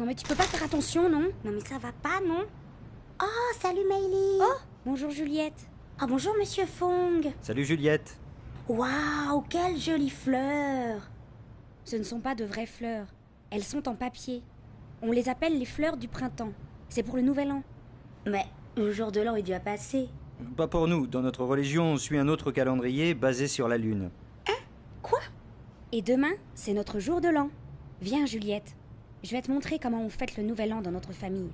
Non mais tu peux pas faire attention, non? Non mais ça va pas, non? Oh, salut Meili. Oh, bonjour Juliette. Oh, bonjour Monsieur Fong. Salut Juliette. Waouh, quelle jolie fleur. Ce ne sont pas de vraies fleurs. Elles sont en papier. On les appelle les fleurs du printemps. C'est pour le nouvel an. Mais le jour de l'an est déjà passé. Pas pour nous, dans notre religion, on suit un autre calendrier basé sur la lune. Quoi? Et demain, c'est notre jour de l'an. Viens Juliette, je vais te montrer comment on fête le nouvel an dans notre famille.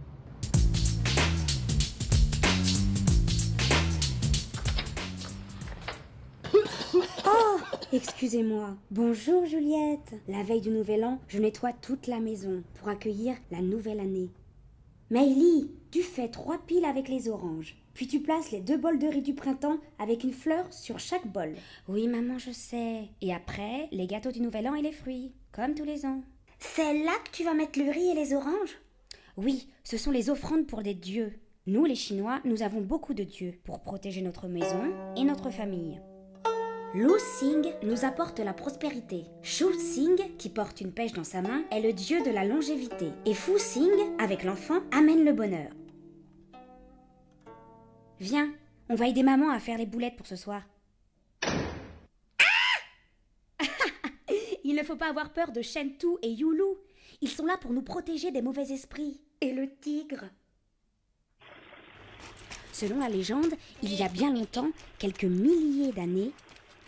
Oh, excusez-moi. Bonjour Juliette. La veille du nouvel an, je nettoie toute la maison pour accueillir la nouvelle année. Meili, tu fais 3 piles avec les oranges. Puis tu places les 2 bols de riz du printemps avec une fleur sur chaque bol. Oui maman, je sais. Et après, les gâteaux du nouvel an et les fruits, comme tous les ans. C'est là que tu vas mettre le riz et les oranges? Oui, ce sont les offrandes pour des dieux. Nous, les Chinois, nous avons beaucoup de dieux pour protéger notre maison et notre famille. Lu Xing nous apporte la prospérité. Shu Xing, qui porte une pêche dans sa main, est le dieu de la longévité. Et Fu Xing, avec l'enfant, amène le bonheur. Viens, on va aider maman à faire les boulettes pour ce soir. Il ne faut pas avoir peur de Shen Tu et Yulu. Ils sont là pour nous protéger des mauvais esprits. Et le tigre? Selon la légende, il y a bien longtemps, quelques milliers d'années,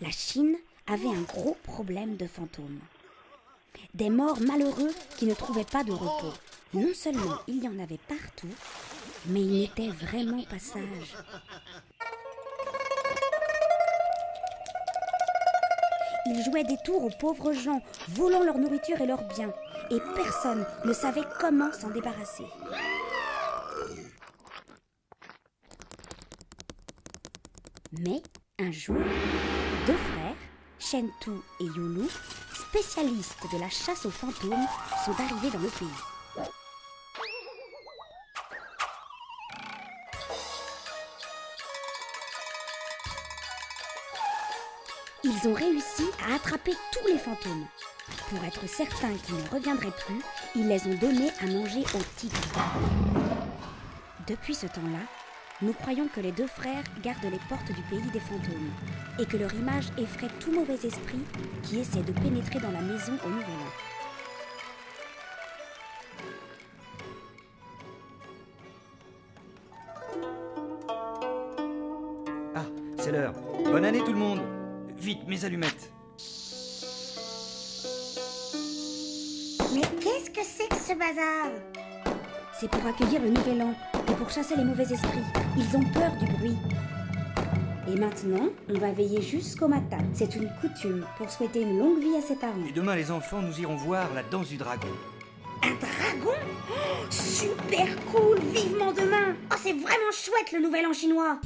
la Chine avait un gros problème de fantômes. Des morts malheureux qui ne trouvaient pas de repos. Non seulement il y en avait partout, mais ils n'étaient vraiment pas sages. Ils jouaient des tours aux pauvres gens, volant leur nourriture et leurs biens. Et personne ne savait comment s'en débarrasser. Mais, un jour, 2 frères, Shen Tu et Yulu, spécialistes de la chasse aux fantômes, sont arrivés dans le pays. Ils ont réussi à attraper tous les fantômes. Pour être certains qu'ils ne reviendraient plus, ils les ont donnés à manger aux tigres. Depuis ce temps-là, nous croyons que les 2 frères gardent les portes du pays des fantômes et que leur image effraie tout mauvais esprit qui essaie de pénétrer dans la maison au nouvel an. Ah, c'est l'heure. Bonne année tout le monde. Vite, mes allumettes. Mais qu'est-ce que c'est que ce bazar? C'est pour accueillir le nouvel an et pour chasser les mauvais esprits. Ils ont peur du bruit. Et maintenant, on va veiller jusqu'au matin. C'est une coutume pour souhaiter une longue vie à ses parents. Et demain, les enfants, nous irons voir la danse du dragon. Un dragon? Oh, super cool, vivement demain. Oh, c'est vraiment chouette le nouvel an chinois.